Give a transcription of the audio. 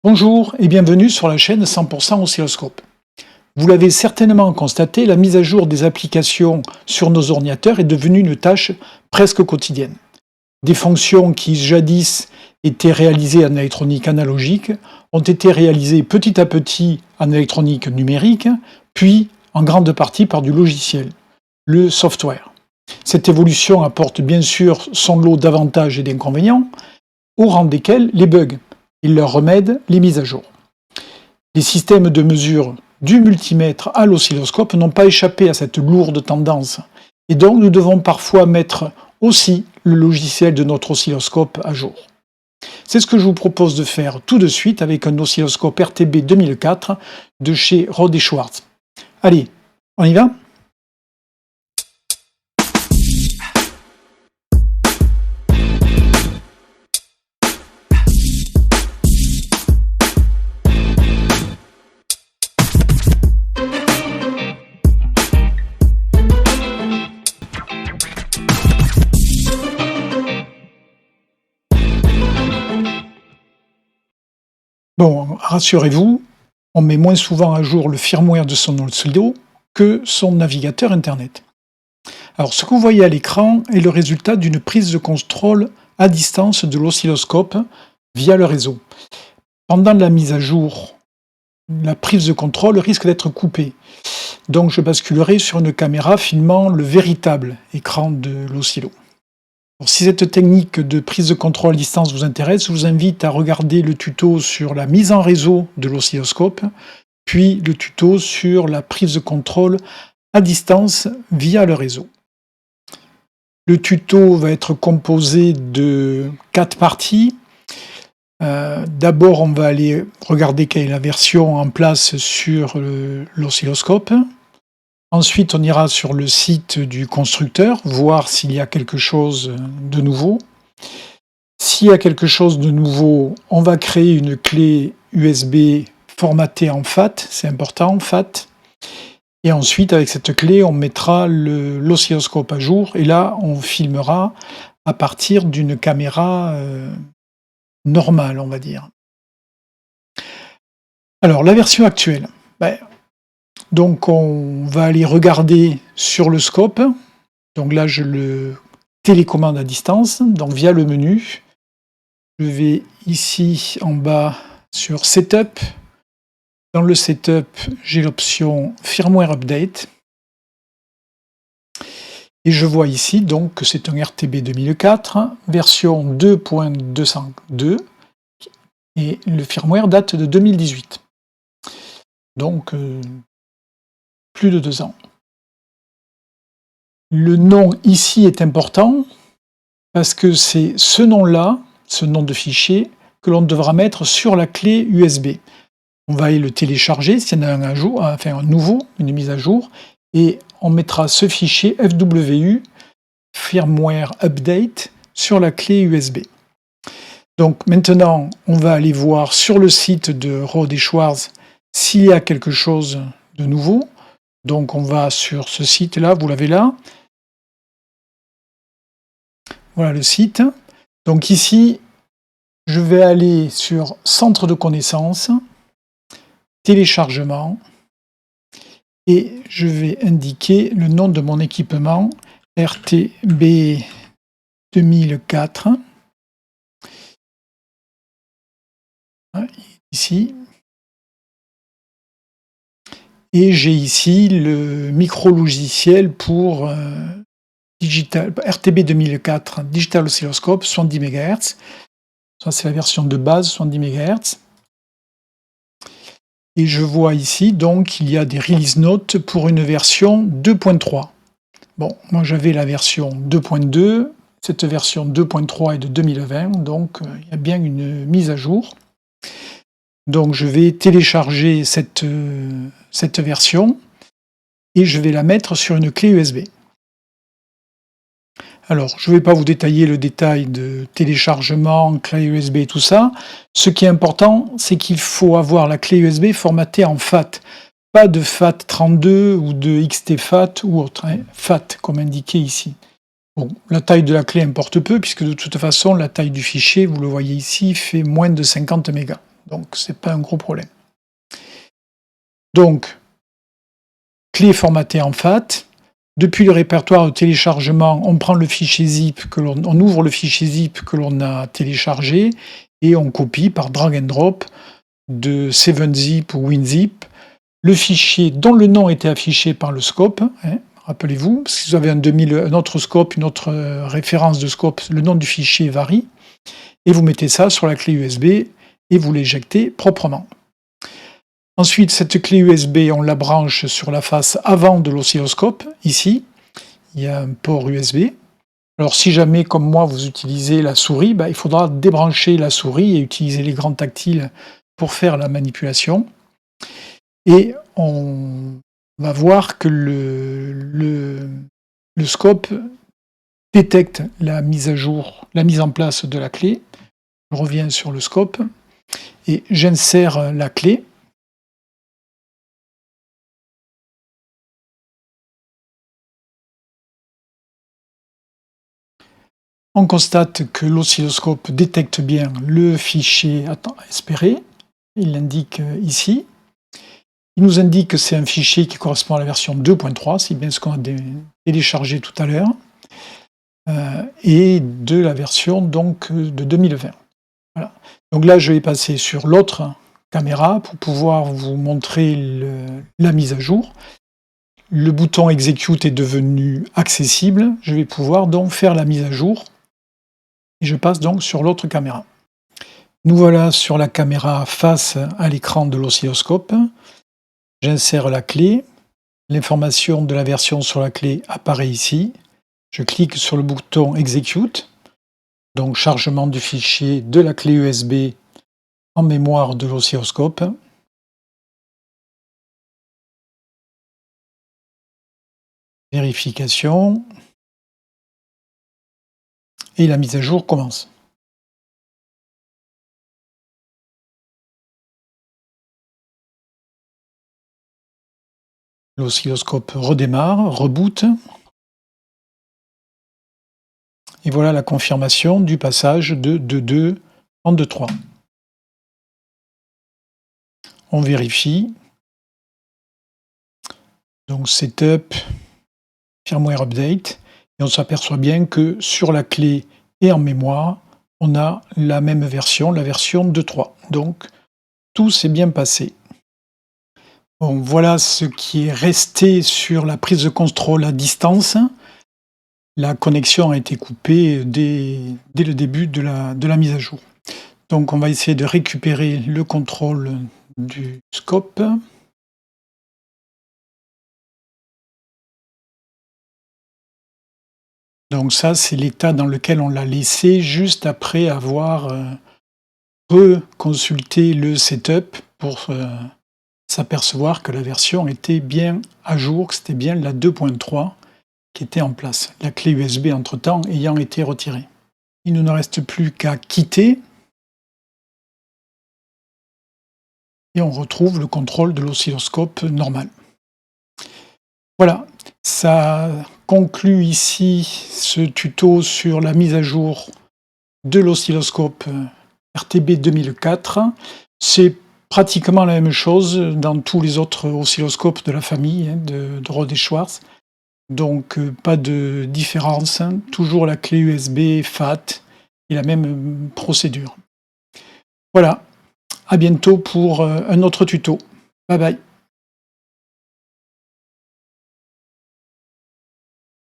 Bonjour et bienvenue sur la chaîne 100% Oscilloscope. Vous l'avez certainement constaté, la mise à jour des applications sur nos ordinateurs est devenue une tâche presque quotidienne. Des fonctions qui jadis étaient réalisées en électronique analogique ont été réalisées petit à petit en électronique numérique, puis en grande partie par du logiciel, le software. Cette évolution apporte bien sûr son lot d'avantages et d'inconvénients, au rang desquels les bugs et leur remède, les mises à jour. Les systèmes de mesure du multimètre à l'oscilloscope n'ont pas échappé à cette lourde tendance, et donc nous devons parfois mettre aussi le logiciel de notre oscilloscope à jour. C'est ce que je vous propose de faire tout de suite avec un oscilloscope RTB 2004 de chez Rohde & Schwarz. Allez, on y va ? Bon, rassurez-vous, on met moins souvent à jour le firmware de son oscillo que son navigateur Internet. Alors, ce que vous voyez à l'écran est le résultat d'une prise de contrôle à distance de l'oscilloscope via le réseau. Pendant la mise à jour, la prise de contrôle risque d'être coupée. Donc, je basculerai sur une caméra filmant le véritable écran de l'oscillo. Si cette technique de prise de contrôle à distance vous intéresse, je vous invite à regarder le tuto sur la mise en réseau de l'oscilloscope, puis le tuto sur la prise de contrôle à distance via le réseau. Le tuto va être composé de 4 parties. D'abord, on va aller regarder quelle est la version en place sur l'oscilloscope. Ensuite, on ira sur le site du constructeur, voir s'il y a quelque chose de nouveau. S'il y a quelque chose de nouveau, on va créer une clé USB formatée en FAT, c'est important, FAT. Et ensuite, avec cette clé, on mettra l'oscilloscope à jour, et là, on filmera à partir d'une caméra normale, on va dire. Alors, la version actuelle. Donc on va aller regarder sur le scope. Donc là je le télécommande à distance, donc via le menu. Je vais ici en bas sur Setup. Dans le Setup, j'ai l'option Firmware Update. Et je vois ici donc que c'est un RTB 2004, version 2.202, et le firmware date de 2018. Donc plus de 2 ans. Le nom ici est important parce que c'est ce nom-là, ce nom de fichier, que l'on devra mettre sur la clé USB. On va aller le télécharger s'il y en a un jour, enfin un nouveau, une mise à jour, et on mettra ce fichier FWU, Firmware Update, sur la clé USB. Donc maintenant, on va aller voir sur le site de Rohde & Schwarz s'il y a quelque chose de nouveau. Donc on va sur ce site-là, vous l'avez là. Voilà le site. Donc ici, je vais aller sur Centre de connaissances, Téléchargement, et je vais indiquer le nom de mon équipement, RTB 2004. Ici. Et j'ai ici le micro-logiciel pour RTB 2004 Digital Oscilloscope 70 MHz. Ça, c'est la version de base, 70 MHz. Et je vois ici, donc, qu'il y a des release notes pour une version 2.3. Bon, moi, j'avais la version 2.2. Cette version 2.3 est de 2020, donc il y a bien une mise à jour. Donc je vais télécharger cette version et je vais la mettre sur une clé USB. Alors, je ne vais pas vous détailler le détail de téléchargement, clé USB et tout ça. Ce qui est important, c'est qu'il faut avoir la clé USB formatée en FAT. Pas de FAT32 ou de XT-FAT ou autre, hein. FAT, comme indiqué ici. Bon, la taille de la clé importe peu, puisque de toute façon, la taille du fichier, vous le voyez ici, fait moins de 50 mégas. donc c'est pas un gros problème. Donc, clé formatée en FAT. Depuis le répertoire de téléchargement, on prend le fichier zip, on ouvre le fichier zip que l'on a téléchargé et on copie par drag and drop de 7zip ou WinZip le fichier dont le nom était affiché par le scope. Rappelez-vous, si vous avez un autre scope, une autre référence de scope, le nom du fichier varie. Et vous mettez ça sur la clé USB et vous l'éjectez proprement. Ensuite, cette clé USB, on la branche sur la face avant de l'oscilloscope. Ici, il y a un port USB. Alors si jamais, comme moi, vous utilisez la souris, il faudra débrancher la souris et utiliser l'écran tactile pour faire la manipulation. Et on va voir que le scope détecte la mise à jour, la mise en place de la clé. Je reviens sur le scope et j'insère la clé. On constate que l'oscilloscope détecte bien le fichier espéré. Il l'indique ici. Il nous indique que c'est un fichier qui correspond à la version 2.3, c'est bien ce qu'on a téléchargé tout à l'heure, et de la version donc de 2020. Voilà. Donc là, je vais passer sur l'autre caméra pour pouvoir vous montrer la mise à jour. Le bouton Execute est devenu accessible. Je vais pouvoir donc faire la mise à jour. Et je passe donc sur l'autre caméra. Nous voilà sur la caméra face à l'écran de l'oscilloscope. J'insère la clé. L'information de la version sur la clé apparaît ici. Je clique sur le bouton Execute. Donc chargement du fichier de la clé USB en mémoire de l'oscilloscope. Vérification. Et la mise à jour commence. L'oscilloscope redémarre, reboot. Et voilà la confirmation du passage de 2.2 en 2.3. On vérifie. Donc Setup, Firmware Update. Et on s'aperçoit bien que sur la clé et en mémoire, on a la même version, la version 2.3. Donc tout s'est bien passé. Bon, voilà ce qui est resté sur la prise de contrôle à distance. La connexion a été coupée dès le début de la mise à jour. Donc on va essayer de récupérer le contrôle du scope. Donc ça, c'est l'état dans lequel on l'a laissé juste après avoir reconsulté le setup pour s'apercevoir que la version était bien à jour, que c'était bien la 2.3 qui était en place, la clé USB entre-temps ayant été retirée. Il ne nous reste plus qu'à quitter et on retrouve le contrôle de l'oscilloscope normal. Voilà, ça conclut ici ce tuto sur la mise à jour de l'oscilloscope RTB 2004. C'est pratiquement la même chose dans tous les autres oscilloscopes de la famille de Rode et Schwartz. Donc pas de différence, toujours la clé USB FAT et la même procédure. Voilà, à bientôt pour un autre tuto. Bye bye.